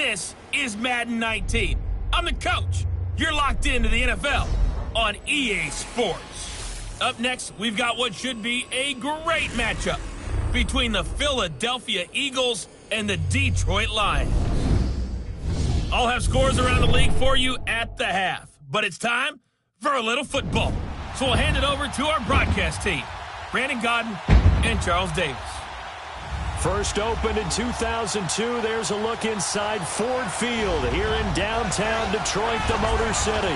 This is Madden 19. I'm the coach. You're locked into the NFL on EA Sports. Up next, we've got what should be a great matchup between the Philadelphia Eagles and the Detroit Lions. I'll have scores around the league for you at the half, but it's time for a little football. So we'll hand it over to our broadcast team, Brandon Godden and Charles Davis. First opened in 2002, there's a look inside Ford Field here in downtown Detroit, the Motor City.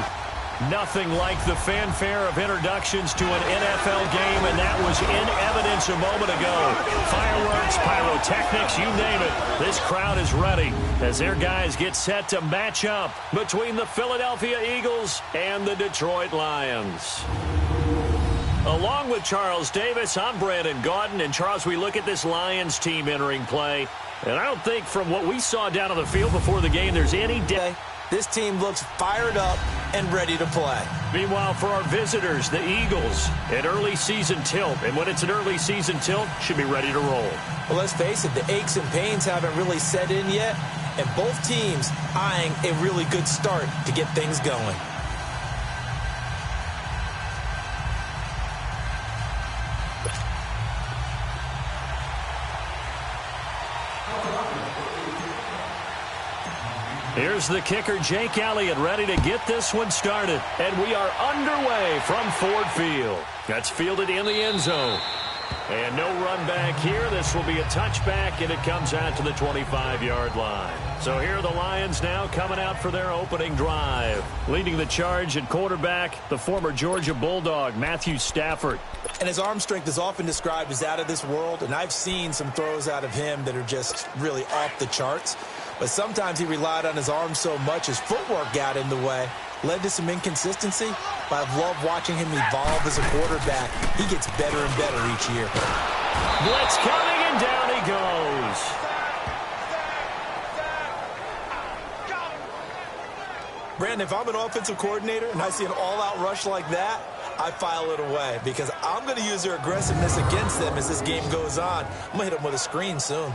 Nothing like the fanfare of introductions to an NFL game, and that was in evidence a moment ago. Fireworks, pyrotechnics, you name it. This crowd is ready as their guys get set to match up between the Philadelphia Eagles and the Detroit Lions. Along with Charles Davis, I'm Brandon Gaudin. And Charles, we look at this Lions team entering play, and I don't think from what we saw down on the field before the game there's any doubt. This team looks fired up and ready to play. Meanwhile, for our visitors, the Eagles, an early season tilt. And when it's an early season tilt, should be ready to roll. Well, let's face it, the aches and pains haven't really set in yet, and both teams eyeing a really good start to get things going. Here's the kicker, Jake Elliott, ready to get this one started. And we are underway from Ford Field. That's fielded in the end zone. And no run back here. This will be a touchback, and it comes out to the 25-yard line. So here are the Lions now coming out for their opening drive. Leading the charge at quarterback, the former Georgia Bulldog, Matthew Stafford. And his arm strength is often described as out of this world, and I've seen some throws out of him that are just really off the charts. But sometimes he relied on his arm so much his footwork got in the way, led to some inconsistency. But I've loved watching him evolve as a quarterback. He gets better and better each year. Blitz coming, and down he goes. Brandon, if I'm an offensive coordinator and I see an all-out rush like that, I file it away because I'm going to use their aggressiveness against them as this game goes on. I'm going to hit them with a screen soon.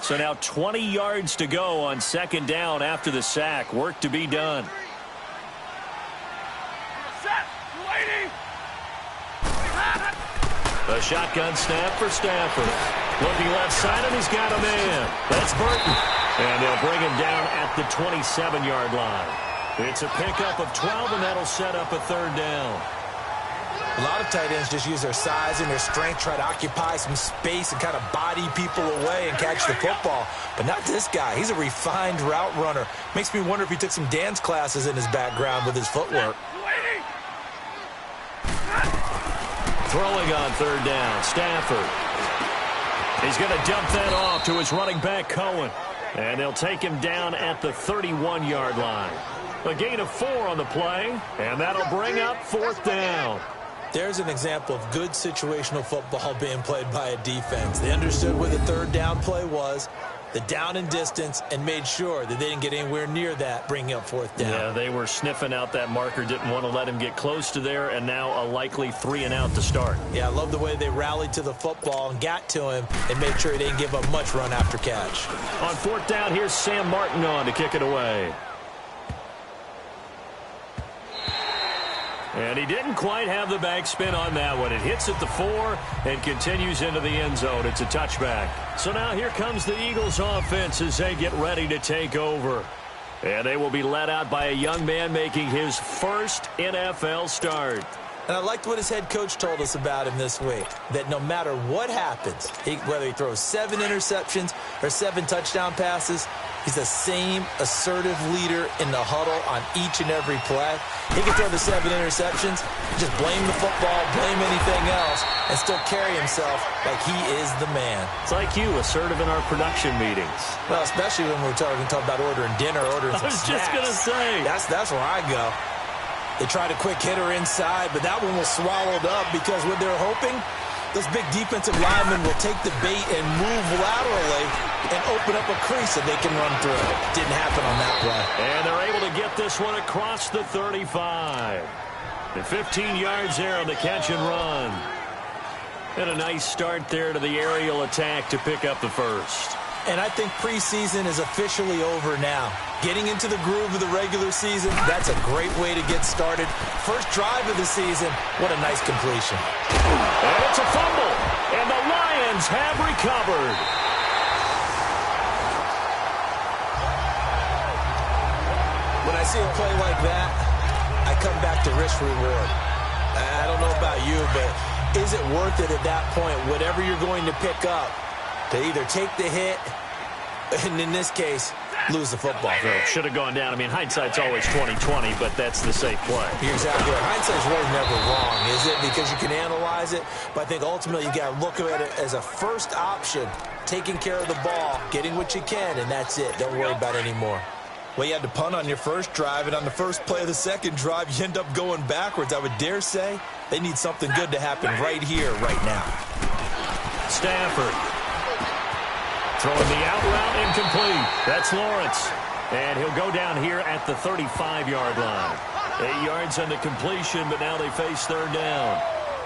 So now 20 yards to go on second down after the sack. Work to be done. A shotgun snap for Stafford. Looking left side, and he's got a man. That's Burton. And they'll bring him down at the 27-yard line. It's a pickup of 12, and that'll set up a third down. A lot of tight ends just use their size and their strength, try to occupy some space and kind of body people away and catch the football. But not this guy. He's a refined route runner. Makes me wonder if he took some dance classes in his background with his footwork. Throwing on third down, Stafford. He's going to dump that off to his running back, Cohen. And they'll take him down at the 31-yard line. A gain of 4 on the play, and that'll bring up fourth down. There's an example of good situational football being played by a defense. They understood where the third down play was, the down and distance, and made sure that they didn't get anywhere near that, bringing up fourth down. Yeah, they were sniffing out that marker, didn't want to let him get close to there, and now a likely 3-and-out to start. Yeah, I love the way they rallied to the football and got to him and made sure he didn't give up much run after catch. On fourth down, here's Sam Martin on to kick it away. And he didn't quite have the backspin on that one. It hits at the 4 and continues into the end zone. It's a touchback. So now here comes the Eagles offense as they get ready to take over. And they will be led out by a young man making his first NFL start. And I liked what his head coach told us about him this week, that no matter what happens, whether he throws 7 interceptions or 7 touchdown passes, he's the same assertive leader in the huddle on each and every play. He can throw the 7 interceptions, just blame the football, blame anything else, and still carry himself like he is the man. It's like you, assertive in our production meetings. Well, especially when we're talking about ordering dinner, ordering some snacks. I was just going to say. That's where I go. They tried a quick hitter inside, but that one was swallowed up because what they're hoping, those big defensive linemen will take the bait and move laterally and open up a crease that they can run through. Didn't happen on that play. And they're able to get this one across the 35. And 15 yards there on the catch and run. And a nice start there to the aerial attack to pick up the first. And I think preseason is officially over now. Getting into the groove of the regular season, that's a great way to get started. First drive of the season, what a nice completion. And it's a fumble, and the Lions have recovered. When I see a play like that, I come back to risk reward. I don't know about you, but is it worth it at that point, whatever you're going to pick up, to either take the hit, and in this case, lose the football? Should have gone down. I mean, hindsight's always 20/20, but that's the safe play. You're exactly right. Hindsight's really never wrong, is it? Because you can analyze it, but I think ultimately you got to look at it as a first option, taking care of the ball, getting what you can, and that's it. Don't worry about it anymore. Well, you had to punt on your first drive, and on the first play of the second drive, you end up going backwards. I would dare say they need something good to happen right here, right now. Stafford. Throwing the out route incomplete. That's Lawrence. And he'll go down here at the 35-yard line. 8 yards on the completion, but now they face third down.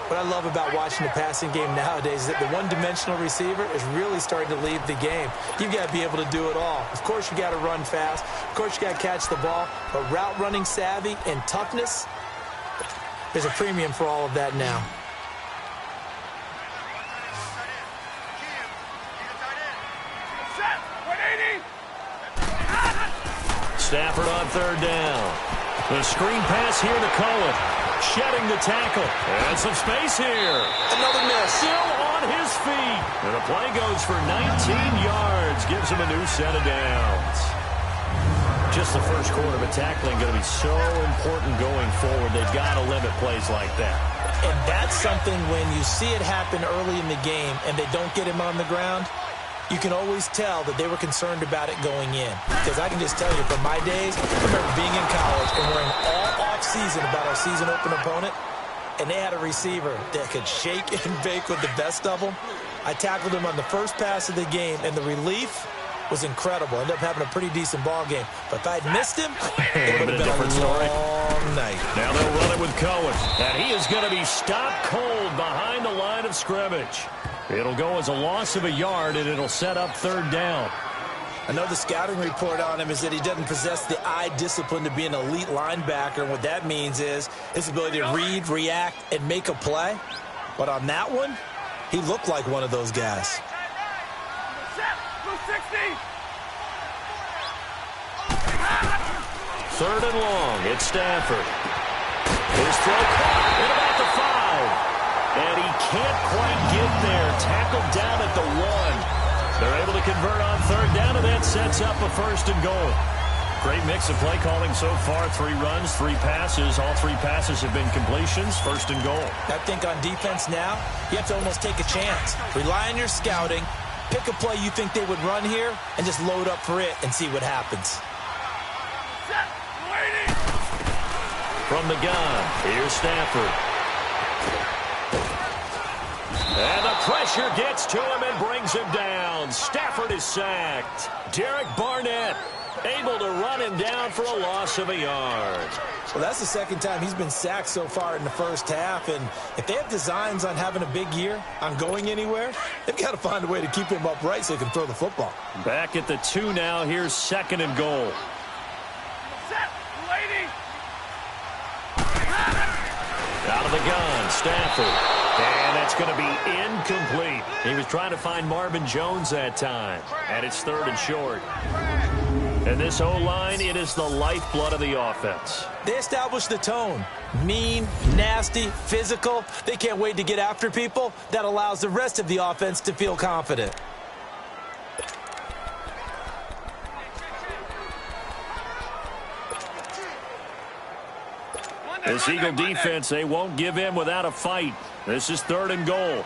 What I love about watching the passing game nowadays is that the one-dimensional receiver is really starting to lead the game. You've got to be able to do it all. Of course, you got to run fast. Of course, you got to catch the ball. But route running savvy and toughness, there's a premium for all of that now. Stafford on third down. The screen pass here to Cohen. Shedding the tackle. And some space here. Another miss. Still on his feet. And the play goes for 19 yards. Gives him a new set of downs. Just the first quarter of a tackling going to be so important going forward. They've got to limit plays like that. And that's something when you see it happen early in the game and they don't get him on the ground, you can always tell that they were concerned about it going in. Because I can just tell you, from my days, I remember being in college and worrying all off-season about our season open opponent, and they had a receiver that could shake and bake with the best of them. I tackled him on the first pass of the game, and the relief was incredible. Ended up having a pretty decent ball game. But if I'd missed him, it would have been a long night. Now they'll run it with Cohen. And he is going to be stopped cold behind the line of scrimmage. It'll go as a loss of a yard, and it'll set up third down. I know the scouting report on him is that he doesn't possess the eye discipline to be an elite linebacker. And what that means is his ability to read, react, and make a play. But on that one, he looked like one of those guys. Third and long. It's Stafford. His throw caught at about the 5. And he can't quite get there. Tackled down at the 1. They're able to convert on third down, and that sets up a first and goal. Great mix of play calling so far. 3 runs, 3 passes. All 3 passes have been completions. First and goal. I think on defense now, you have to almost take a chance. Rely on your scouting. Pick a play you think they would run here, and just load up for it and see what happens. From the gun, here's Stafford. And the pressure gets to him and brings him down. Stafford is sacked. Derek Barnett able to run him down for a loss of a yard. Well, that's the second time he's been sacked so far in the first half. And if they have designs on having a big year, on going anywhere, they've got to find a way to keep him upright so he can throw the football. Back at the 2 now. Here's second and goal. Out of the gun, Stafford. And That's going to be incomplete. He was trying to find Marvin Jones that time. And it's 3rd and short. And this O-line, it is the lifeblood of the offense. They established the tone. Mean, nasty, physical. They can't wait to get after people. That allows the rest of the offense to feel confident. This Eagle defense, they won't give in without a fight. This is 3rd and goal.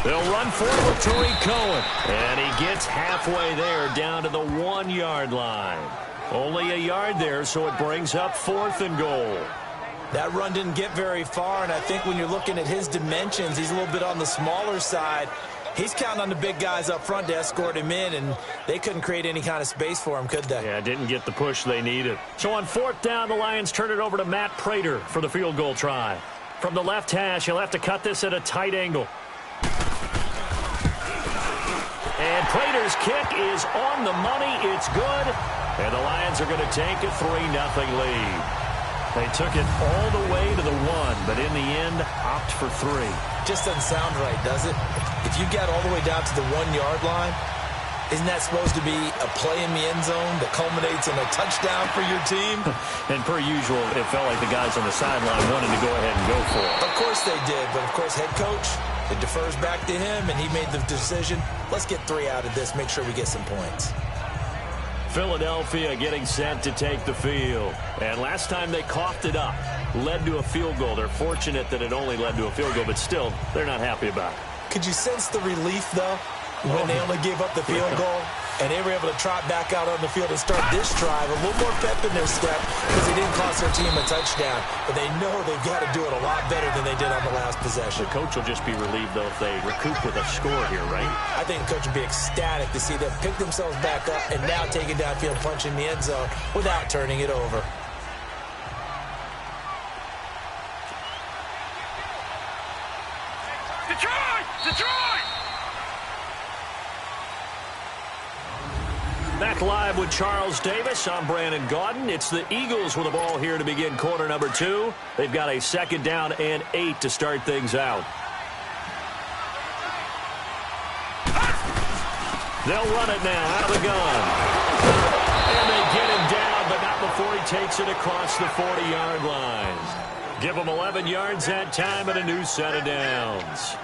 They'll run forward with Tariq Cohen. And he gets halfway there down to the 1-yard line. Only a yard there, so it brings up 4th and goal. That run didn't get very far, and I think when you're looking at his dimensions, he's a little bit on the smaller side. He's counting on the big guys up front to escort him in, and they couldn't create any kind of space for him, could they? Yeah, didn't get the push they needed. So on 4th down, the Lions turn it over to Matt Prater for the field goal try. From the left hash, he'll have to cut this at a tight angle. And Prater's kick is on the money. It's good. And the Lions are going to take a 3-0 lead. They took it all the way to the 1, but in the end, opt for 3. Just doesn't sound right, does it? If you get all the way down to the 1-yard line, isn't that supposed to be a play in the end zone that culminates in a touchdown for your team? And per usual, it felt like the guys on the sideline wanted to go ahead and go for it. Of course they did, but of course head coach, it defers back to him, and he made the decision. Let's get 3 out of this, make sure we get some points. Philadelphia getting set to take the field. And last time they coughed it up, led to a field goal. They're fortunate that it only led to a field goal, but still, they're not happy about it. Could you sense the relief, though, when they only gave up the field goal? And they were able to trot back out on the field and start this drive. A little more pep in their step because they didn't cost their team a touchdown. But they know they've got to do it a lot better than they did on the last possession. The coach will just be relieved, though, if they recoup with a score here, right? I think the coach will be ecstatic to see them pick themselves back up and now take it downfield, punch in the end zone without turning it over. Detroit! Detroit! Back live with Charles Davis. I'm Brandon Gaudin. It's the Eagles with the ball here to begin quarter number 2. They've got a 2nd down and 8 to start things out. They'll run it now out of the gun. And they get him down, but not before he takes it across the 40-yard line. Give him 11 yards that time and a new set of downs.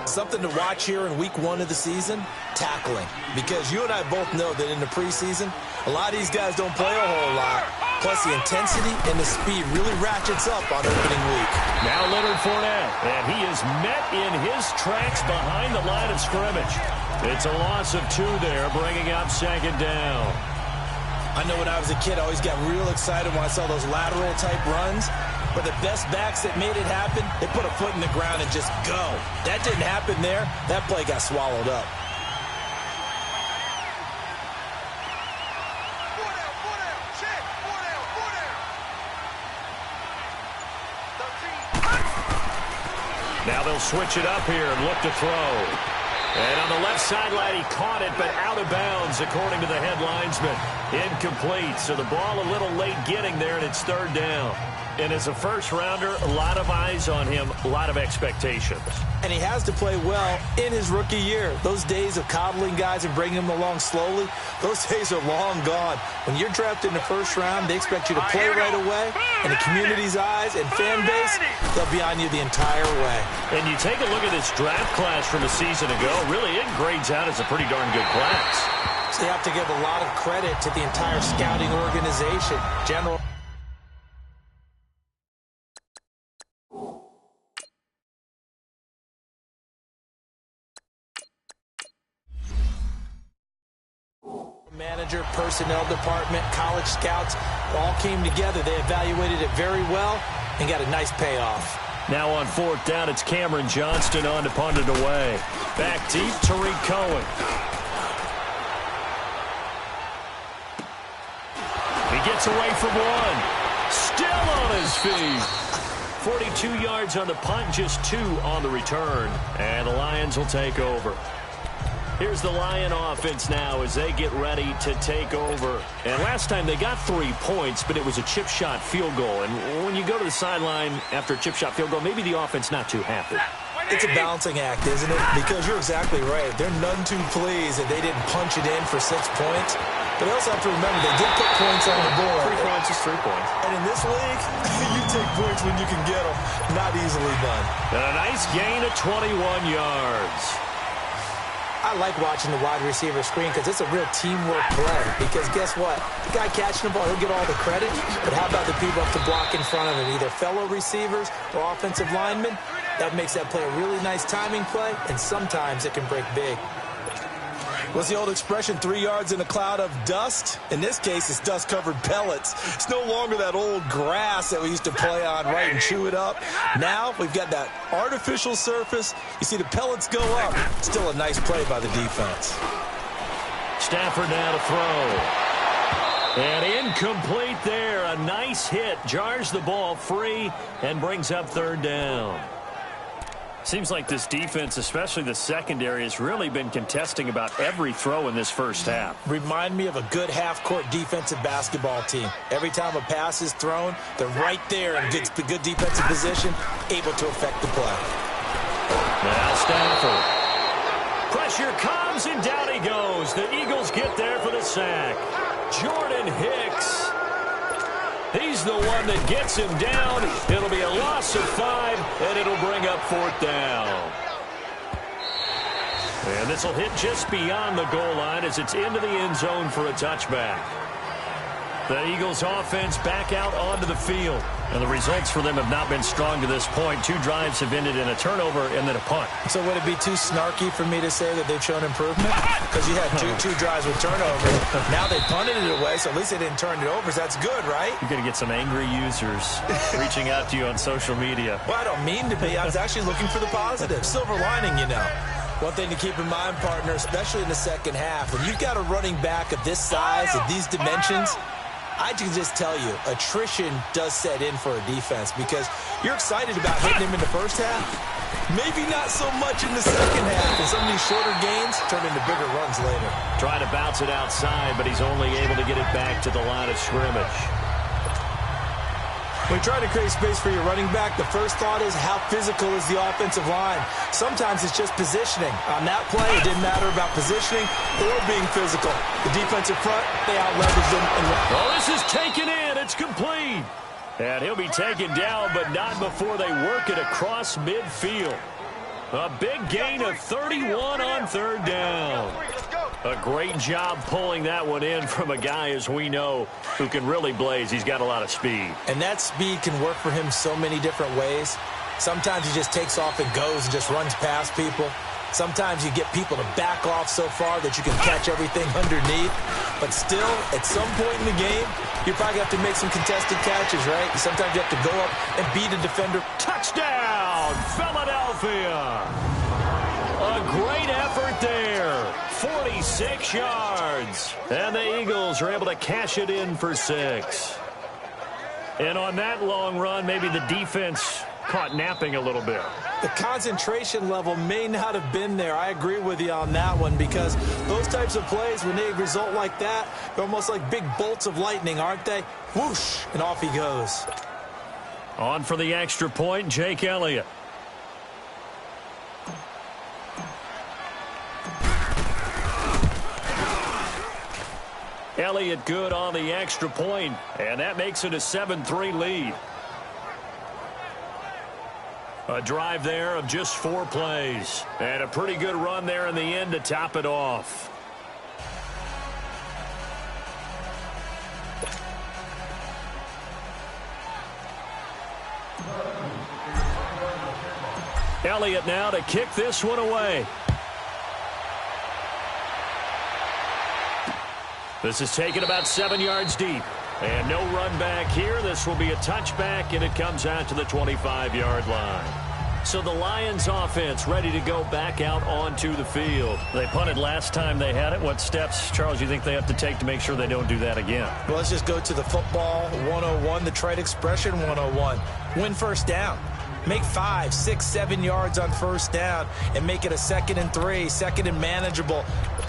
Something to watch here in week 1 of the season, tackling. Because you and I both know that in the preseason, a lot of these guys don't play a whole lot. Plus the intensity and the speed really ratchets up on opening week. Now Leonard Fournette, and he is met in his tracks behind the line of scrimmage. It's a loss of 2 there, bringing up 2nd down. I know when I was a kid, I always got real excited when I saw those lateral-type runs. But the best backs that made it happen, they put a foot in the ground and just go. That didn't happen there. That play got swallowed up. Now they'll switch it up here and look to throw. And on the left sideline, he caught it, but out of bounds, according to the head linesman. Incomplete, so the ball a little late getting there, and it's 3rd down. And as a first-rounder, a lot of eyes on him, a lot of expectations. And he has to play well in his rookie year. Those days of coddling guys and bringing them along slowly, those days are long gone. When you're drafted in the 1st round, they expect you to play right away. And the community's eyes and fan base, they'll be on you the entire way. And you take a look at this draft class from a season ago, really it grades out as a pretty darn good class. So they have to give a lot of credit to the entire scouting organization. General manager, personnel department, college scouts, all came together. They evaluated it very well and got a nice payoff. Now on 4th down, it's Cameron Johnston on to punt it away. Back deep, Tariq Cohen. He gets away from 1. Still on his feet. 42 yards on the punt, just 2 on the return. And the Lions will take over. Here's the Lion offense now as they get ready to take over. And last time they got 3 points, but it was a chip shot field goal. And when you go to the sideline after a chip shot field goal, maybe the offense not too happy. It's a balancing act, isn't it? Because you're exactly right. They're none too pleased that they didn't punch it in for 6 points. But they also have to remember they did put points on the board. 3 points is 3 points. And in this league, you take points when you can get them. Not easily done. And a nice gain of 21 yards. I like watching the wide receiver screen because it's a real teamwork play. Because guess what? The guy catching the ball, he'll get all the credit. But how about the people up to block in front of him? Either fellow receivers or offensive linemen. That makes that play a really nice timing play, and sometimes it can break big. What's the old expression, 3 yards in a cloud of dust? In this case, it's dust-covered pellets. It's no longer that old grass that we used to play on, right, and chew it up. Now we've got that artificial surface. You see the pellets go up. Still a nice play by the defense. Stafford now to throw. And incomplete there. A nice hit. Jars the ball free and brings up 3rd down. Seems like this defense, especially the secondary, has really been contesting about every throw in this first half. Remind me of a good half-court defensive basketball team. Every time a pass is thrown, they're right there in good defensive position, able to affect the play. Now Stafford. Pressure comes, and down he goes. The Eagles get there for the sack. Jordan Hicks. He's the one that gets him down. It'll be a loss of 5, and it'll bring up 4th down. And this will hit just beyond the goal line as it's into the end zone for a touchback. The Eagles offense back out onto the field. And the results for them have not been strong to this point. 2 drives have ended in a turnover and then a punt. So would it be too snarky for me to say that they've shown improvement? Because you had two drives with turnover. Now they punted it away, so at least they didn't turn it over. So that's good, right? You're going to get some angry users reaching out to you on social media. Well, I don't mean to be. I was actually looking for the positive. Silver lining, you know. One thing to keep in mind, partner, especially in the second half, when you've got a running back of this size, of these dimensions, I can just tell you, attrition does set in for a defense because you're excited about hitting him in the first half. Maybe not so much in the second half, and some of these shorter gains turn into bigger runs later. Trying to bounce it outside, but he's only able to get it back to the line of scrimmage. When you try to create space for your running back, the first thought is how physical is the offensive line. Sometimes it's just positioning. On that play, it didn't matter about positioning or being physical. The defensive front, they out-leveraged them. Well, this is taken in. It's complete. And he'll be taken down, but not before they work it across midfield. A big gain of 31 on 3rd down. A great job pulling that one in from a guy, as we know, who can really blaze. He's got a lot of speed. And that speed can work for him so many different ways. Sometimes he just takes off and goes and just runs past people. Sometimes you get people to back off so far that you can catch everything underneath. But still, at some point in the game, you probably have to make some contested catches, right? Sometimes you have to go up and beat a defender. Touchdown, Philadelphia! A great effort there. 46 yards. And the Eagles are able to cash it in for 6. And on that long run, maybe the defense caught napping a little bit. The concentration level may not have been there. I agree with you on that one because those types of plays, when they result like that, they're almost like big bolts of lightning, aren't they? Whoosh, and off he goes. On for the extra point, Jake Elliott. Elliott good on the extra point, and that makes it a 7-3 lead. A drive there of just 4 plays. And a pretty good run there in the end to top it off. Elliott now to kick this one away. This is taken about 7 yards deep. And no run back here. This will be a touchback, and it comes out to the 25-yard line. So the Lions offense ready to go back out onto the field. They punted last time they had it. What steps, Charles, you think they have to take to make sure they don't do that again? Well, let's just go to the football 101, the trite expression 101. Win first down. Make 5, 6, 7 yards on first down and make it a 2nd and 3, 2nd and manageable.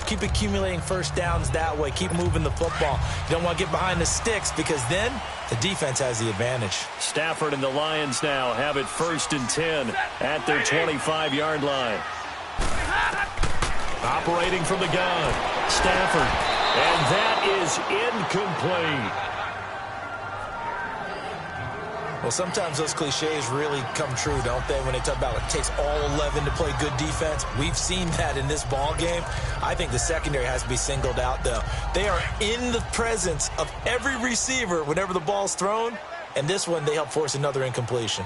Keep accumulating first downs that way. Keep moving the football. You don't want to get behind the sticks because then the defense has the advantage. Stafford and the Lions now have it 1st and 10 at their 25-yard line. Operating from the gun, Stafford, and that is incomplete. Well, sometimes those cliches really come true, don't they, when they talk about it takes all 11 to play good defense. We've seen that in this ball game. I think the secondary has to be singled out, though. They are in the presence of every receiver whenever the ball's thrown, and this one they help force another incompletion.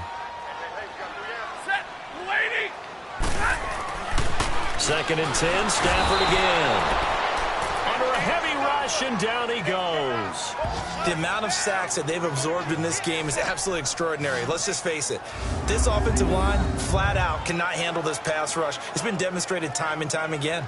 2nd and 10, Stafford again. Under a heavy rush, and down he goes. The amount of sacks that they've absorbed in this game is absolutely extraordinary. Let's just face it. This offensive line, flat out, cannot handle this pass rush. It's been demonstrated time and time again.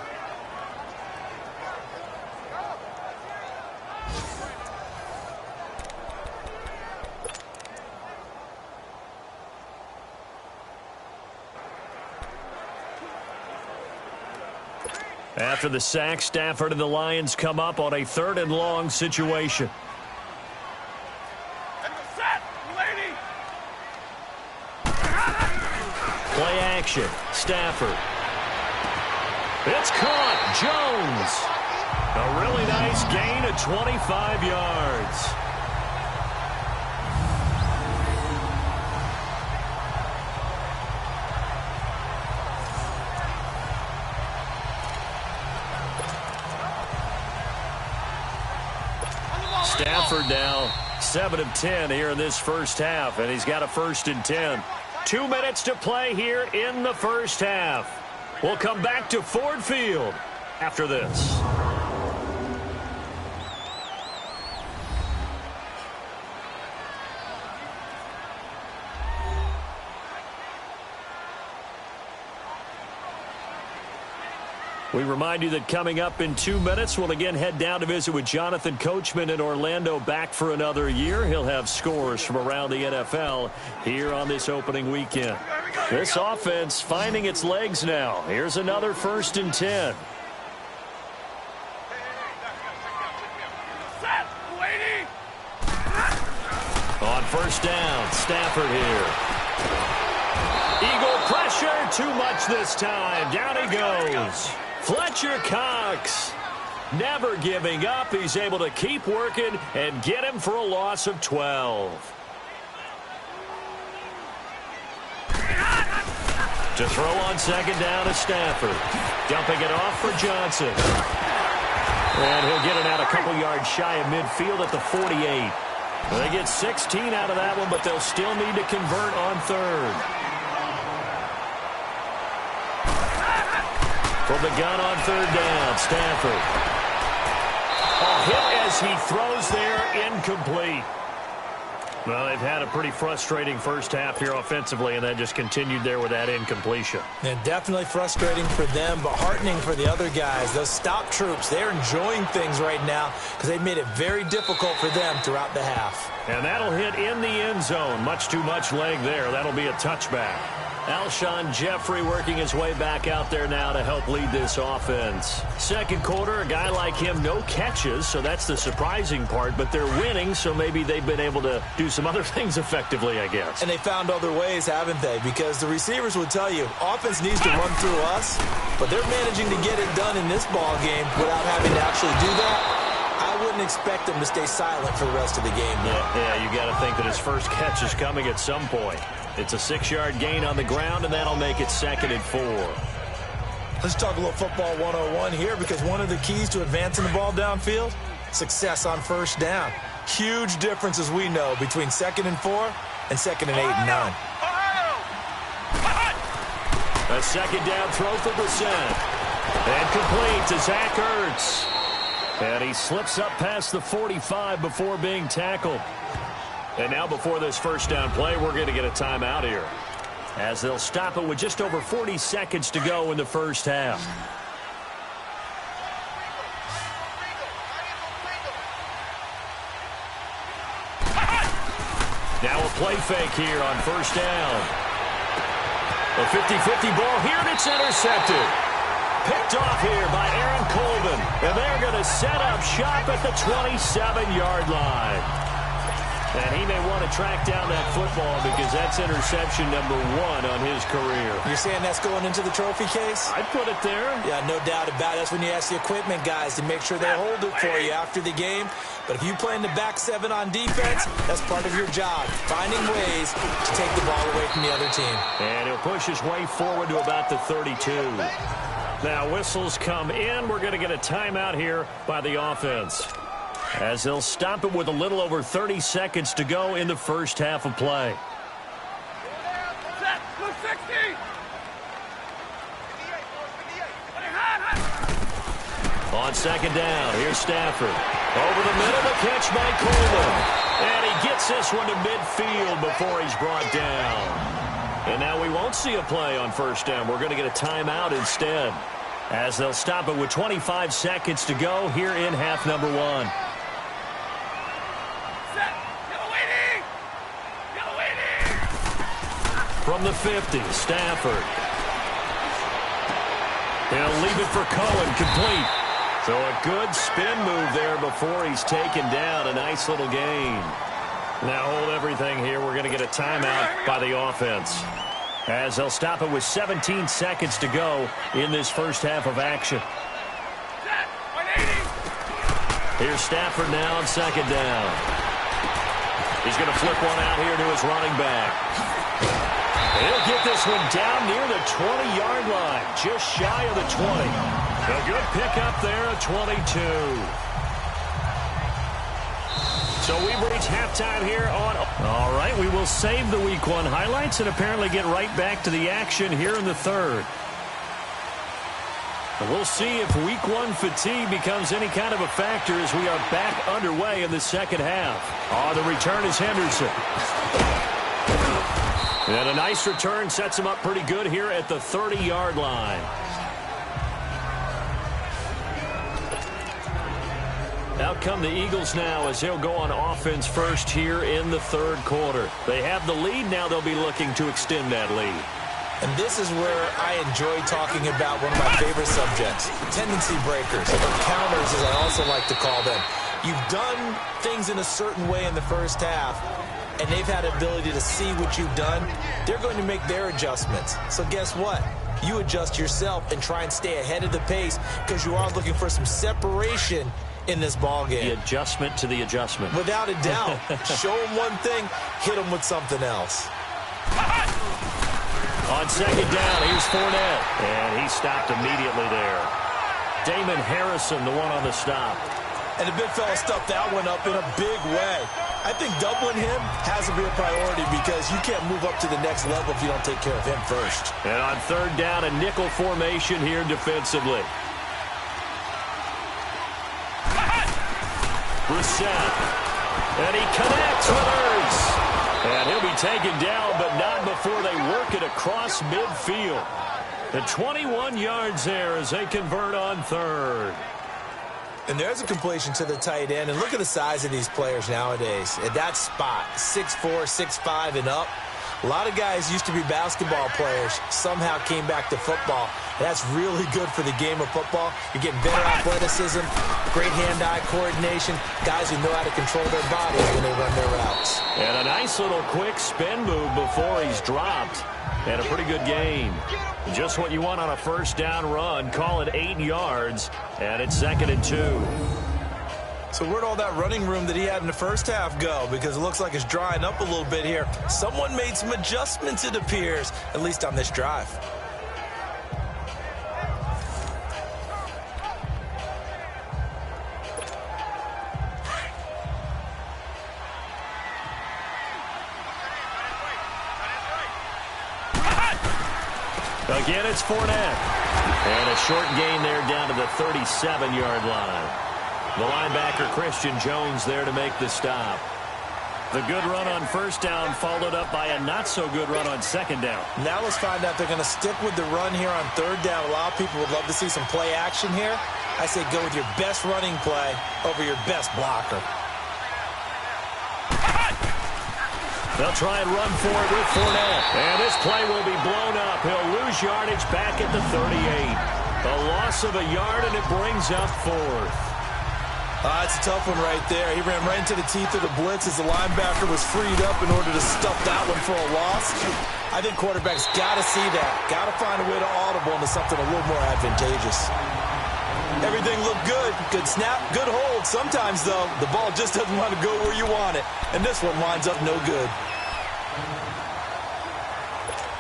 After the sack, Stafford and the Lions come up on a 3rd and long situation. Play action. Stafford. It's caught. Jones. A really nice gain of 25 yards. Stafford now 7 of 10 here in this first half, and he's got a 1st and 10. 2 minutes to play here in the first half. We'll come back to Ford Field after this. We remind you that coming up in 2 minutes, we'll again head down to visit with Jonathan Coachman in Orlando, back for another year. He'll have scores from around the NFL here on this opening weekend. This offense finding its legs now. Here's another 1st and 10. On first down, Stafford here. Eagle pressure, too much this time. Down he goes. Fletcher Cox, never giving up. He's able to keep working and get him for a loss of 12. To throw on 2nd down is Stafford. Dumping it off for Johnson. And he'll get it out a couple yards shy of midfield at the 48. They get 16 out of that one, but they'll still need to convert on 3rd. From the gun on 3rd down, Stafford. A hit as he throws there, incomplete. Well, they've had a pretty frustrating first half here offensively, and then just continued there with that incompletion. And definitely frustrating for them, but heartening for the other guys. Those stop troops, they're enjoying things right now because they've made it very difficult for them throughout the half. And that'll hit in the end zone. Much too much leg there. That'll be a touchback. Alshon Jeffrey working his way back out there now to help lead this offense. Second quarter, a guy like him, no catches, so that's the surprising part, but they're winning, so maybe they've been able to do some other things effectively, I guess. And they found other ways, haven't they? Because the receivers will tell you, offense needs to run through us, but they're managing to get it done in this ball game without having to actually do that. I wouldn't expect them to stay silent for the rest of the game. Yeah, you got to think that his first catch is coming at some point. It's a 6-yard gain on the ground, and that'll make it 2nd and 4. Let's talk a little football 101 here, because one of the keys to advancing the ball downfield, success on first down. Huge difference, as we know, between 2nd and 4 and 2nd and 8 and 9. A 2nd down throw for Brissett. And complete to Zach Ertz. And he slips up past the 45 before being tackled. And now before this first down play, we're going to get a timeout here, as they'll stop it with just over 40 seconds to go in the first half. Now a play fake here on first down. A 50-50 ball here, and it's intercepted. Picked off here by Aaron Colvin. And they're going to set up shop at the 27-yard line. And he may want to track down that football because that's interception number 1 on his career. You're saying that's going into the trophy case? I'd put it there. Yeah, no doubt about it. That's when you ask the equipment guys to make sure they hold it for you after the game. But if you play in the back 7 on defense, that's part of your job, finding ways to take the ball away from the other team. And he'll push his way forward to about the 32. Now whistles come in. We're going to get a timeout here by the offense, as they'll stop it with a little over 30 seconds to go in the first half of play. On second down, here's Stafford. Over the middle, the catch by Coleman. And he gets this one to midfield before he's brought down. And now we won't see a play on first down. We're going to get a timeout instead, as they'll stop it with 25 seconds to go here in half number 1. From the 50, Stafford. He'll leave it for Cohen, complete. So a good spin move there before he's taken down. A nice little gain. Now hold everything here. We're going to get a timeout by the offense, as they'll stop it with 17 seconds to go in this first half of action. Here's Stafford now on second down. He's going to flip one out here to his running back. He'll get this one down near the 20-yard line, just shy of the 20. A good pickup there at 22. So we've reached halftime here on... All right, we will save the Week 1 highlights and apparently get right back to the action here in the third. And we'll see if Week 1 fatigue becomes any kind of a factor as we are back underway in the second half. On the return is Henderson. And a nice return sets him up pretty good here at the 30-yard line. Out come the Eagles now as they'll go on offense first here in the third quarter. They have the lead. Now they'll be looking to extend that lead. And this is where I enjoy talking about one of my favorite subjects, tendency breakers, or counters as I also like to call them. You've done things in a certain way in the first half, and they've had the ability to see what you've done. They're going to make their adjustments. So guess what? You adjust yourself and try and stay ahead of the pace because you are looking for some separation in this ball game. The adjustment to the adjustment. Without a doubt. Show them one thing, hit them with something else. On second down, here's Fournette. And he stopped immediately there. Damon Harrison, the one on the stop. And the big fella stuffed that one up in a big way. I think doubling him has to be a priority because you can't move up to the next level if you don't take care of him first. And on third down, a nickel formation here defensively. Brissett. And he connects with Ertz. And he'll be taken down, but not before they work it across midfield. The 21 yards there as they convert on third. And there's a completion to the tight end. And look at the size of these players nowadays. At that spot, 6'4", 6'5", and up. A lot of guys used to be basketball players, somehow came back to football. That's really good for the game of football. You're getting better athleticism, great hand-eye coordination, guys who know how to control their bodies when they run their routes. And a nice little quick spin move before he's dropped. And a pretty good gain. Just what you want on a first down run. Call it 8 yards, and it's 2nd and 2. So where'd all that running room that he had in the first half go? Because it looks like it's drying up a little bit here. Someone made some adjustments, it appears, at least on this drive. Again, it's Fournette. And a short gain there down to the 37-yard line. The linebacker, Christian Jones, there to make the stop. The good run on first down followed up by a not-so-good run on second down. Now let's find out they're going to stick with the run here on third down. A lot of people would love to see some play action here. I say go with your best running play over your best blocker. They'll try and run for it with Fournette. And this play will be blown up. He'll lose yardage back at the 38. A loss of a yard, and it brings up fourth. It's a tough one right there. He ran right into the teeth of the blitz as the linebacker was freed up in order to stuff that one for a loss. I think quarterbacks got to see that. Got to find a way to audible into something a little more advantageous. Everything looked good. Good snap, good hold. Sometimes, though, the ball just doesn't want to go where you want it. And this one winds up no good.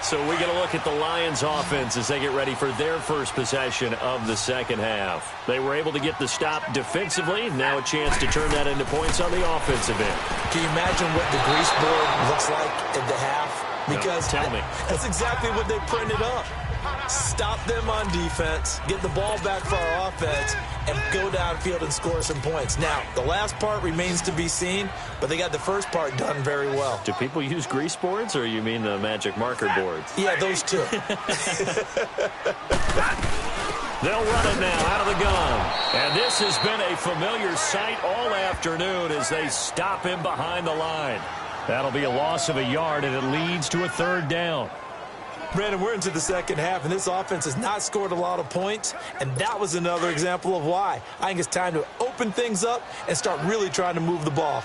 So we're going to look at the Lions offense as they get ready for their first possession of the second half. They were able to get the stop defensively. Now a chance to turn that into points on the offensive end. Can you imagine what the grease board looks like at the half? Because no, tell me. That's exactly what they printed up. Stop them on defense, get the ball back for our offense, and go downfield and score some points. Now, the last part remains to be seen, but they got the first part done very well. Do people use grease boards, or you mean the magic marker boards? Yeah, those two. They'll run it now out of the gun. And this has been a familiar sight all afternoon as they stop him behind the line. That'll be a loss of a yard, and it leads to a third down. Brandon, we're into the second half, and this offense has not scored a lot of points, and that was another example of why. I think it's time to open things up and start really trying to move the ball.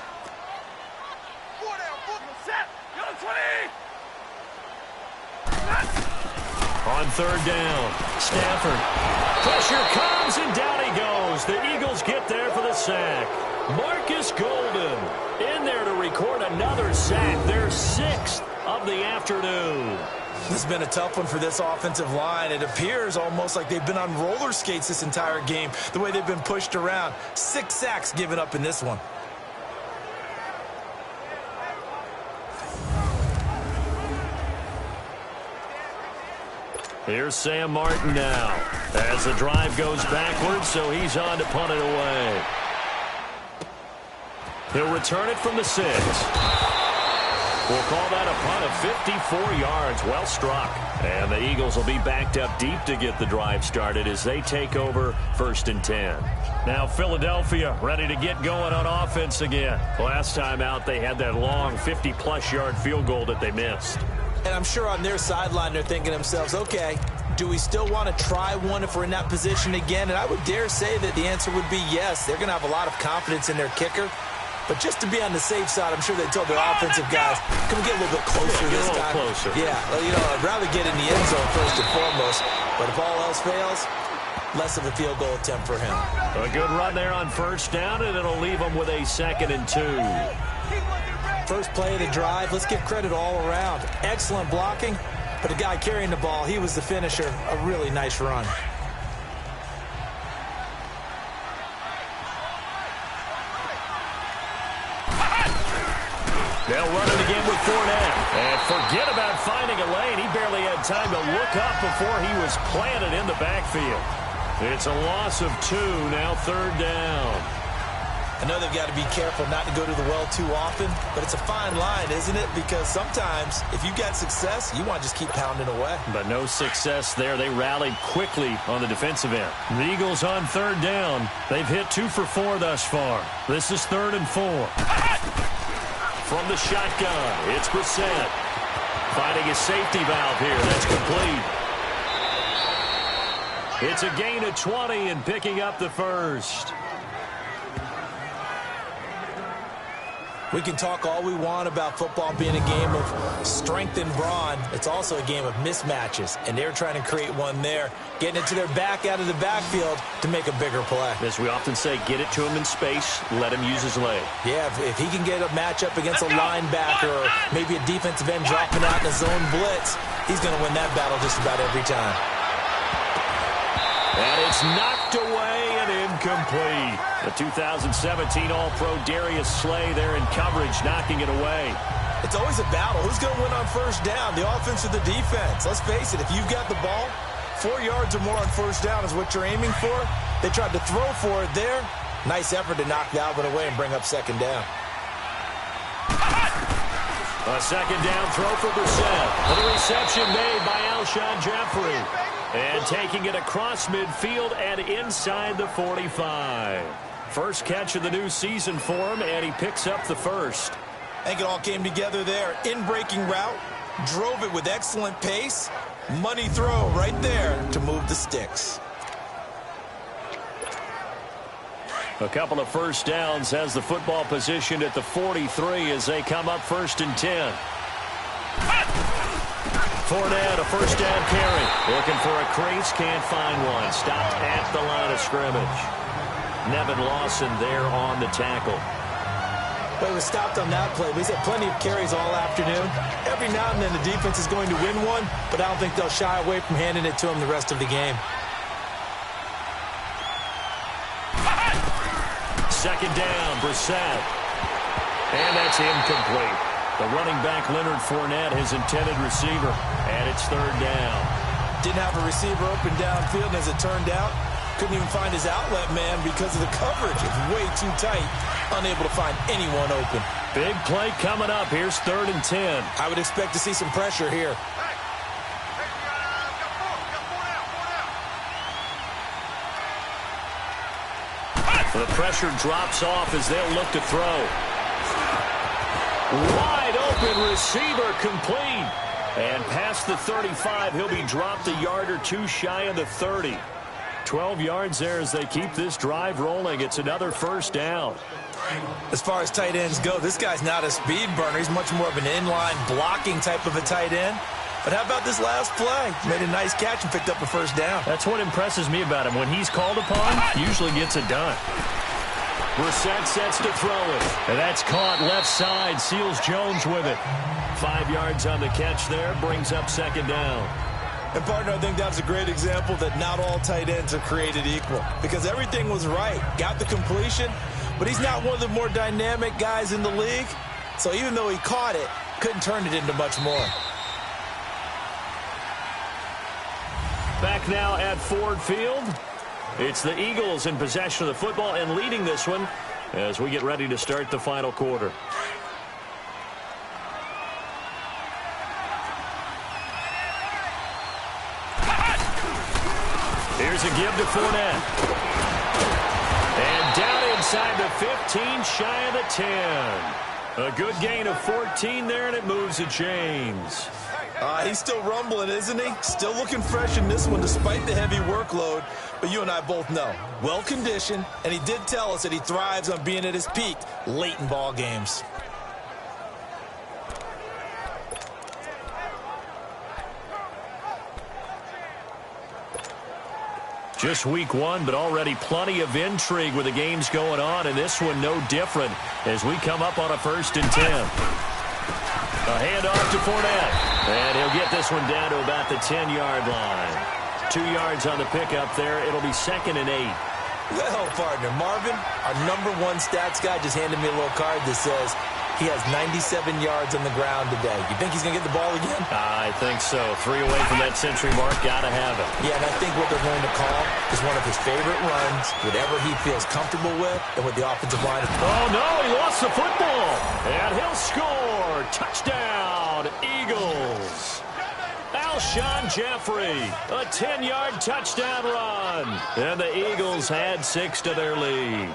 On third down, Stafford. Pressure comes, and down he goes. The Eagles get there for the sack. Marcus Golden in there to record another sack, their sixth of the afternoon. This has been a tough one for this offensive line. It appears almost like they've been on roller skates this entire game, the way they've been pushed around. 6 sacks given up in this one. Here's Sam Martin now as the drive goes backwards, so he's on to punt it away. He'll return it from the 6. We'll call that a punt of 54 yards. Well struck. And the Eagles will be backed up deep to get the drive started as they take over 1st and 10. Now Philadelphia ready to get going on offense again. Last time out they had that long 50-plus yard field goal that they missed. And I'm sure on their sideline they're thinking to themselves, okay, do we still want to try one if we're in that position again? And I would dare say that the answer would be yes. They're going to have a lot of confidence in their kicker. But just to be on the safe side, I'm sure they told their offensive guys, can we get a little bit closer this time? Closer. Yeah, well, you know, I'd rather get in the end zone first and foremost. But if all else fails, less of a field goal attempt for him. A good run there on first down, and it'll leave them with a 2nd and 2. First play of the drive, let's give credit all around. Excellent blocking, but the guy carrying the ball, he was the finisher. A really nice run. They'll run it again with Fournette. And forget about finding a lane. He barely had time to look up before he was planted in the backfield. It's a loss of 2, now 3rd down. I know they've got to be careful not to go to the well too often, but it's a fine line, isn't it? Because sometimes, if you got success, you want to just keep pounding away. But no success there. They rallied quickly on the defensive end. The Eagles on 3rd down. They've hit 2 for 4 thus far. This is 3rd and 4. From the shotgun, it's Brissett. Finding a safety valve here. That's complete. It's a gain of 20 and picking up the first. We can talk all we want about football being a game of strength and brawn. It's also a game of mismatches, and they're trying to create one there, getting it to their back out of the backfield to make a bigger play. As we often say, get it to him in space, let him use his leg. Yeah, if he can get a matchup against a linebacker or maybe a defensive end dropping out in a zone blitz, he's going to win that battle just about every time. And it's knocked away and incomplete. The 2017 All-Pro Darius Slay there in coverage, knocking it away. It's always a battle. Who's going to win on first down, the offense or the defense? Let's face it, if you've got the ball, 4 yards or more on first down is what you're aiming for. They tried to throw for it there. Nice effort to knock that one away and bring up 2nd down. A 2nd down throw for Brissett. And the reception made by Alshon Jeffrey. And taking it across midfield and inside the 45. First catch of the new season for him, and he picks up the first. I think it all came together there. In-breaking route, drove it with excellent pace. Money throw right there to move the sticks. A couple of first downs has the football positioned at the 43 as they come up 1st and 10. Fournette, a first down carry. Looking for a crease, can't find one. Stopped at the line of scrimmage. Nevin Lawson there on the tackle. But he was stopped on that play, but he's had plenty of carries all afternoon. Every now and then the defense is going to win one, but I don't think they'll shy away from handing it to him the rest of the game. Second down, Brissett. And that's incomplete. The running back, Leonard Fournette, his intended receiver. And it's 3rd down. Didn't have a receiver open downfield, and as it turned out, couldn't even find his outlet man because of the coverage. It's way too tight. Unable to find anyone open. Big play coming up. Here's 3rd and 10. I would expect to see some pressure here. The pressure drops off as they'll look to throw. Wide open receiver complete. And past the 35, he'll be dropped a yard or two shy of the 30. 12 yards there as they keep this drive rolling. It's another first down. As far as tight ends go, this guy's not a speed burner. He's much more of an inline blocking type of a tight end. But how about this last play? Made a nice catch and picked up a first down. That's what impresses me about him. When he's called upon, he usually gets it done. Brissett sets to throw it. And that's caught left side. Seals Jones with it. 5 yards on the catch there. Brings up 2nd down. And, partner, I think that's a great example that not all tight ends are created equal. Because everything was right. Got the completion. But he's not one of the more dynamic guys in the league. So even though he caught it, couldn't turn it into much more. Back now at Ford Field. It's the Eagles in possession of the football and leading this one as we get ready to start the final quarter. Here's a give to Fournette. And down inside the 15, shy of the 10. A good gain of 14 there, and it moves the chains. He's still rumbling, isn't he? Still looking fresh in this one despite the heavy workload. But you and I both know, well-conditioned, and he did tell us that he thrives on being at his peak late in ball games. Just week 1, but already plenty of intrigue with the games going on, and this one no different as we come up on a 1st and 10. A handoff to Fournette, and he'll get this one down to about the 10-yard line. 2 yards on the pickup there. It'll be 2nd and 8. Well, partner, Marvin, our #1 stats guy just handed me a little card that says he has 97 yards on the ground today. You think he's going to get the ball again? I think so. 3 away from that century mark. Got to have it. Yeah, and I think what they're going to call is one of his favorite runs, whatever he feels comfortable with, and with the offensive line. Oh, no, he lost the football. And he'll score. Touchdown, Eagles. Alshon Jeffrey, a 10-yard touchdown run. And the Eagles add 6 to their lead.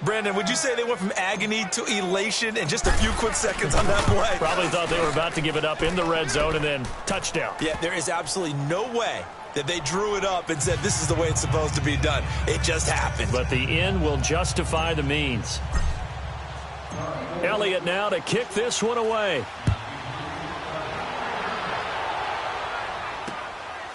Brandon, would you say they went from agony to elation in just a few quick seconds on that play? Probably thought they were about to give it up in the red zone and then touchdown. Yeah, there is absolutely no way that they drew it up and said this is the way it's supposed to be done. It just happened. But the end will justify the means. Elliott now to kick this one away.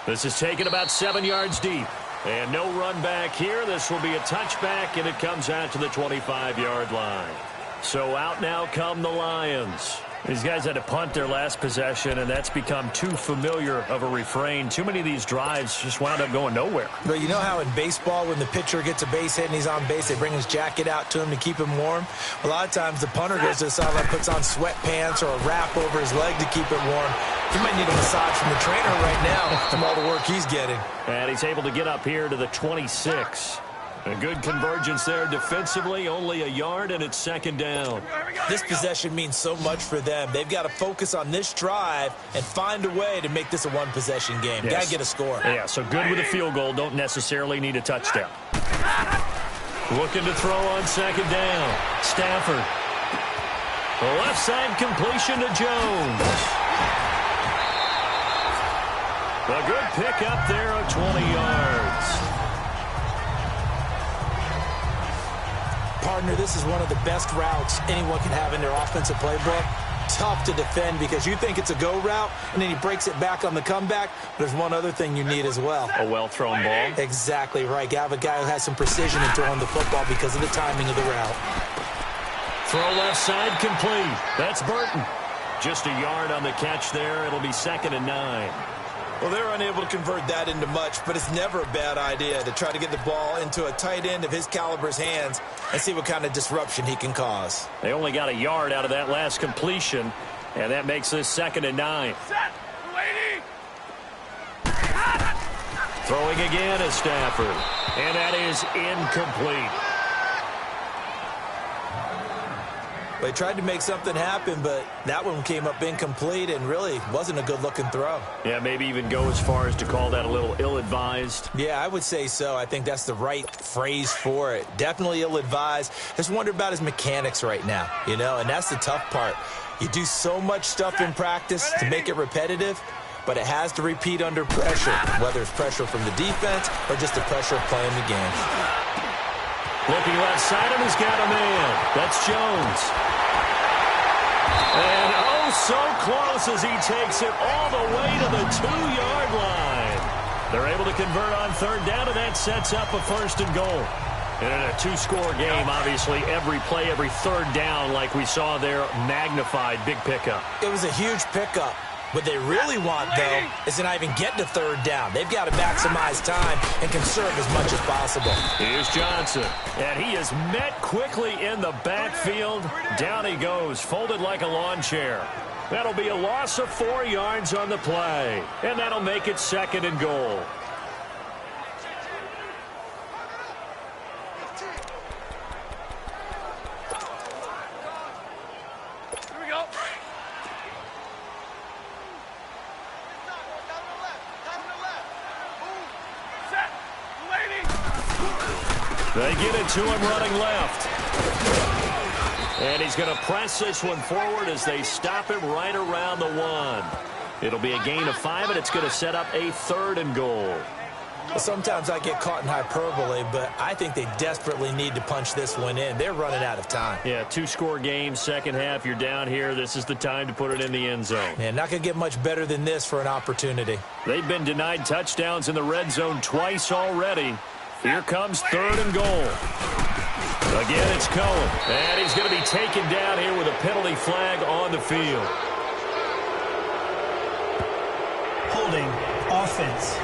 This is taken about 7 yards deep. And no run back here. This will be a touchback, and it comes out to the 25-yard line. So out now come the Lions. These guys had to punt their last possession, and that's become too familiar of a refrain. Too many of these drives just wound up going nowhere. But you know how in baseball, when the pitcher gets a base hit and he's on base, they bring his jacket out to him to keep him warm? A lot of times the punter goes to the sideline, puts on sweatpants or a wrap over his leg to keep it warm. He might need a massage from the trainer right now from all the work he's getting. And he's able to get up here to the 26. A good convergence there defensively, only a yard, and it's 2nd down. This possession means so much for them. They've got to focus on this drive and find a way to make this a one-possession game. Yes. Got to get a score. Yeah, so good with a field goal. Don't necessarily need a touchdown. Looking to throw on second down. Stafford. The left side completion to Jones. A good pickup there of 20 yards. Partner, this is one of the best routes anyone can have in their offensive playbook. Tough to defend because you think it's a go route, and then he breaks it back on the comeback. There's one other thing you need as well. A well-thrown ball. Exactly right. You have a guy who has some precision in throwing the football because of the timing of the route. Throw left side complete. That's Burton. Just a yard on the catch there. It'll be 2nd and 9. Well, they're unable to convert that into much, but it's never a bad idea to try to get the ball into a tight end of his caliber's hands and see what kind of disruption he can cause. They only got a yard out of that last completion, and that makes this 2nd and 9. Throwing again is Stafford, and that is incomplete. They tried to make something happen, but that one came up incomplete and really wasn't a good-looking throw. Yeah, maybe even go as far as to call that a little ill-advised. Yeah, I would say so. I think that's the right phrase for it. Definitely ill-advised. Just wonder about his mechanics right now, and that's the tough part. You do so much stuff in practice to make it repetitive, but it has to repeat under pressure, whether it's pressure from the defense or just the pressure of playing the game. Looking left side, and he's got a man. That's Jones. And so close as he takes it all the way to the 2-yard line. They're able to convert on 3rd down, and that sets up a 1st and goal. And in a 2-score game, obviously, every play, every 3rd down, like we saw there, magnified. Big pickup. It was a huge pickup. What they really want, though, is to not even get to 3rd down. They've got to maximize time and conserve as much as possible. Here's Johnson, and he is met quickly in the backfield. Down he goes, folded like a lawn chair. That'll be a loss of 4 yards on the play, and that'll make it 2nd and goal. They get it to him running left. And he's going to press this one forward as they stop him right around the 1. It'll be a gain of 5, and it's going to set up a 3rd and goal. Well, sometimes I get caught in hyperbole, but I think they desperately need to punch this one in. They're running out of time. Yeah, 2-score game, second half. You're down here. This is the time to put it in the end zone. Yeah, not going to get much better than this for an opportunity. They've been denied touchdowns in the red zone twice already. Here comes 3rd and goal. Again, it's Cohen. And he's going to be taken down here with a penalty flag on the field. Holding offense.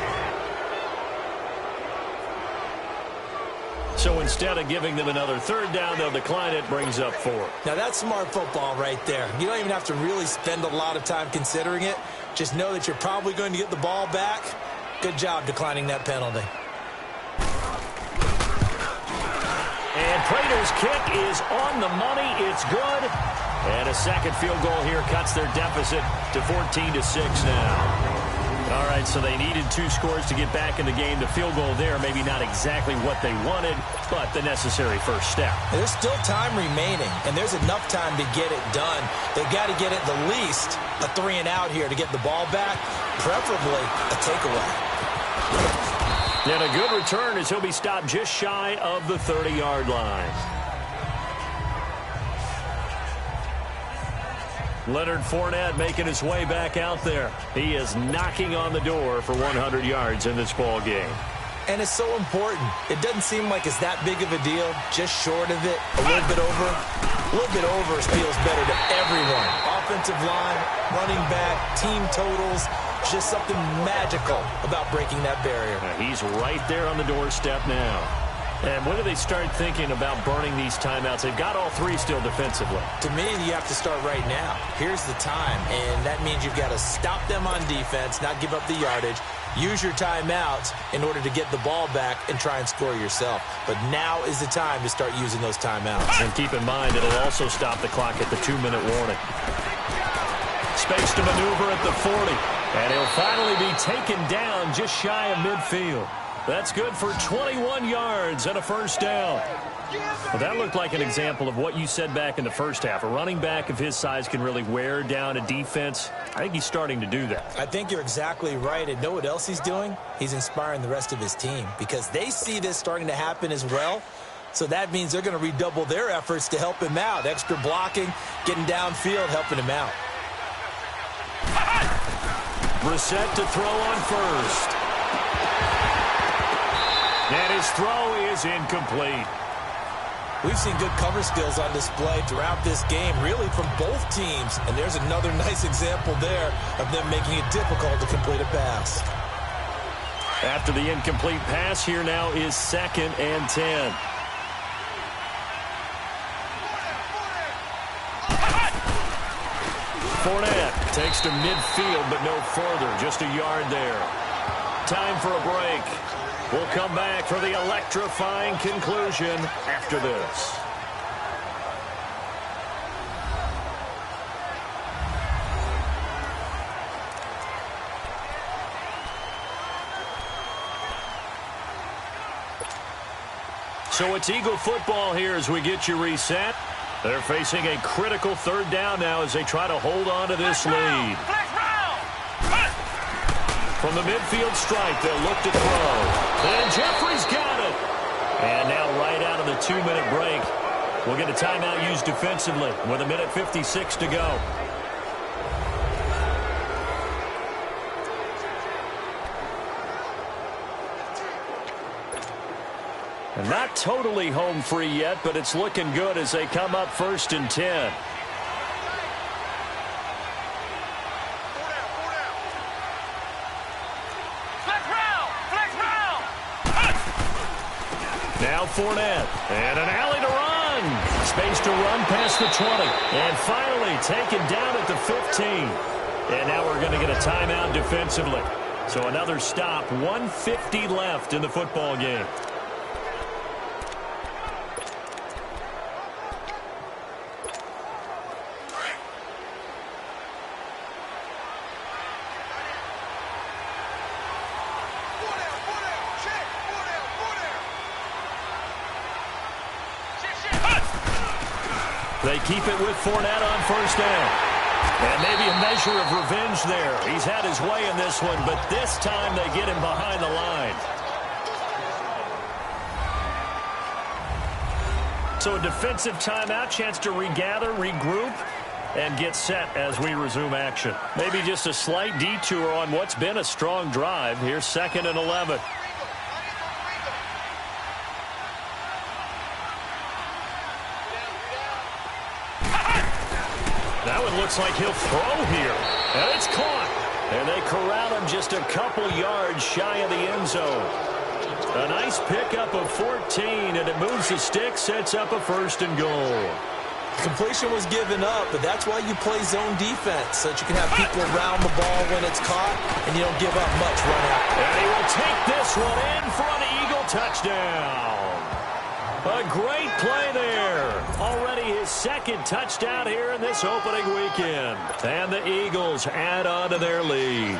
So instead of giving them another 3rd down, they'll decline it, brings up 4. Now, that's smart football right there. You don't even have to really spend a lot of time considering it. Just know that you're probably going to get the ball back. Good job declining that penalty. And Prater's kick is on the money. It's good. And a second field goal here cuts their deficit to 14-6 now. All right, so they needed 2 scores to get back in the game. The field goal there, maybe not exactly what they wanted, but the necessary first step. There's still time remaining, and there's enough time to get it done. They've got to get at the least a 3-and-out here to get the ball back, preferably a takeaway. And a good return as he'll be stopped just shy of the 30-yard line. Leonard Fournette making his way back out there. He is knocking on the door for 100 yards in this ball game. And it's so important. It doesn't seem like it's that big of a deal, just short of it, a little bit over. A little bit over feels better to everyone. Offensive line, running back, team totals. Just something magical about breaking that barrier. He's right there on the doorstep now. And when do they start thinking about burning these timeouts? They've got all 3 still defensively. To me, you have to start right now. Here's the time, and that means you've got to stop them on defense, not give up the yardage, use your timeouts in order to get the ball back and try and score yourself. But now is the time to start using those timeouts. And keep in mind, it'll also stop the clock at the 2-minute warning. Space to maneuver at the 40. And he'll finally be taken down just shy of midfield. That's good for 21 yards and a first down. Well, that looked like an example of what you said back in the first half. A running back of his size can really wear down a defense. I think he's starting to do that. I think you're exactly right. And know what else he's doing? He's inspiring the rest of his team because they see this starting to happen as well. So that means they're going to redouble their efforts to help him out. Extra blocking, getting downfield, helping him out. Brissett to throw on first. And his throw is incomplete. We've seen good cover skills on display throughout this game, really from both teams. And there's another nice example there of them making it difficult to complete a pass. After the incomplete pass, here now is 2nd and 10. Fournette takes to midfield, but no further. Just a yard there. Time for a break. We'll come back for the electrifying conclusion after this. So it's Eagle football here as we get you reset. They're facing a critical 3rd down now as they try to hold on to this lead. From the midfield stripe, they'll look to throw. And Jeffrey's got it. And now right out of the 2-minute break, we'll get a timeout used defensively with 1:56 to go. And not totally home free yet, but it's looking good as they come up 1st and 10. Now Fournette, and an alley to run. Space to run past the 20, and finally taken down at the 15. And now we're going to get a timeout defensively. So another stop, 1:50 left in the football game. They keep it with Fournette on 1st down. And maybe a measure of revenge there. He's had his way in this one, but this time they get him behind the line. So a defensive timeout, chance to regather, regroup, and get set as we resume action. Maybe just a slight detour on what's been a strong drive. Here's 2nd and 11. That one looks like he'll throw here. And it's caught. And they corral him just a couple yards shy of the end zone. A nice pickup of 14, and it moves the stick, sets up a 1st and goal. Completion was given up, but that's why you play zone defense, so that you can have people around the ball when it's caught, and you don't give up much run out. And he will take this one in for an Eagle touchdown. A great play there. Already his 2nd touchdown here in this opening weekend. And the Eagles add on to their lead.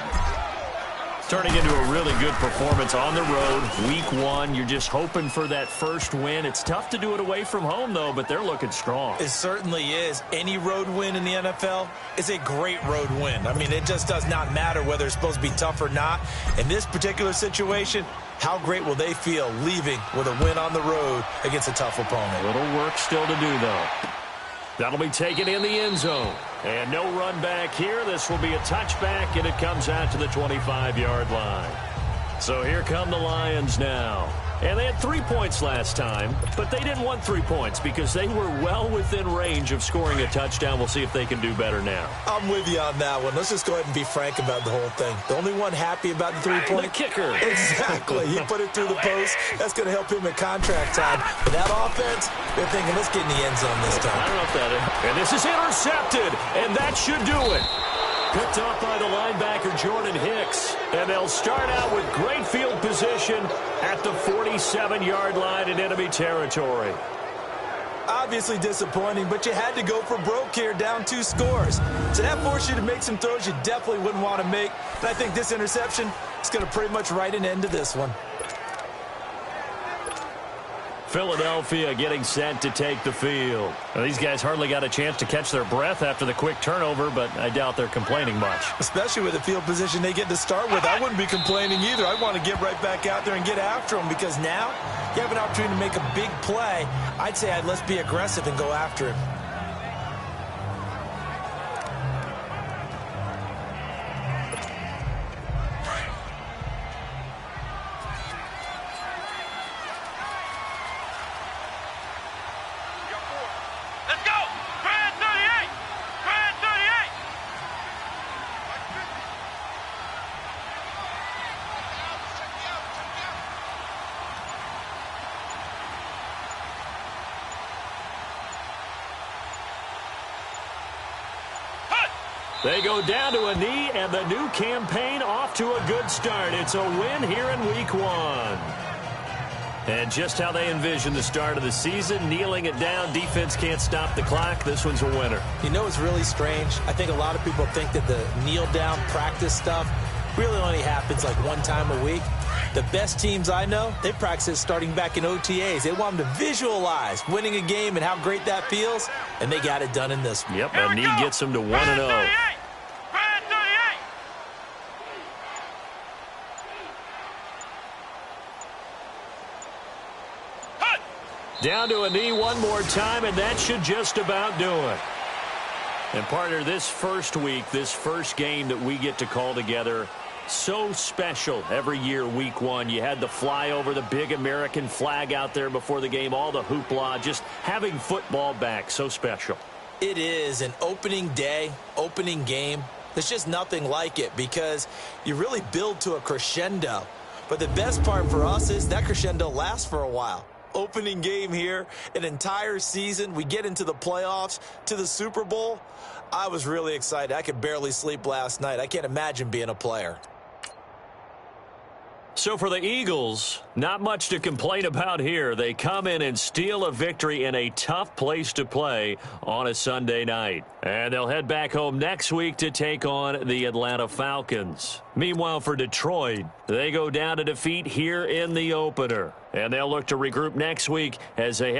Turning into a really good performance on the road. Week 1, you're just hoping for that first win. It's tough to do it away from home, though, but they're looking strong. It certainly is. Any road win in the NFL is a great road win. I mean, it just does not matter whether it's supposed to be tough or not. In this particular situation, how great will they feel leaving with a win on the road against a tough opponent? A little work still to do, though. That'll be taken in the end zone. And no run back here. This will be a touchback, and it comes out to the 25-yard line. So here come the Lions now. And they had 3 points last time, but they didn't want 3 points because they were well within range of scoring a touchdown. We'll see if they can do better now. I'm with you on that one. Let's just go ahead and be frank about the whole thing. The only one happy about the 3-point? The kicker. Exactly. He put it through the post. That's going to help him in contract time. But that offense, they're thinking, let's get in the end zone this time. I don't know if that is. And this is intercepted, and that should do it. Picked up by the linebacker, Jordan Hicks. And they'll start out with great field position at the 47-yard line in enemy territory. Obviously disappointing, but you had to go for broke here, down 2 scores. So that forced you to make some throws you definitely wouldn't want to make. And I think this interception is going to pretty much write an end to this one. Philadelphia getting set to take the field. Well, these guys hardly got a chance to catch their breath after the quick turnover, but I doubt they're complaining much. Especially with the field position they get to start with. I wouldn't be complaining either. I want to get right back out there and get after them, because now you have an opportunity to make a big play. I'd say let's be aggressive and go after him. They go down to a knee, and the new campaign off to a good start. It's a win here in Week 1. And just how they envision the start of the season, kneeling it down, defense can't stop the clock. This one's a winner. You know, it's really strange. I think a lot of people think that the kneel-down practice stuff really only happens like one time a week. The best teams I know, they practice it starting back in OTAs. They want them to visualize winning a game and how great that feels, and they got it done in this one. Yep, a knee gets them to 1-0. Down to a knee one more time, and that should just about do it. And partner, this first week, this first game that we get to call together, so special every year, Week 1. You had the flyover, the big American flag out there before the game, all the hoopla, just having football back, so special. It is an opening day, opening game. There's just nothing like it, because you really build to a crescendo. But the best part for us is that crescendo lasts for a while. Opening game here, an entire season. We get into the playoffs, to the Super Bowl. I was really excited. I could barely sleep last night. I can't imagine being a player. So for the Eagles, not much to complain about here. They come in and steal a victory in a tough place to play on a Sunday night. And they'll head back home next week to take on the Atlanta Falcons. Meanwhile, for Detroit, they go down to defeat here in the opener. And they'll look to regroup next week as they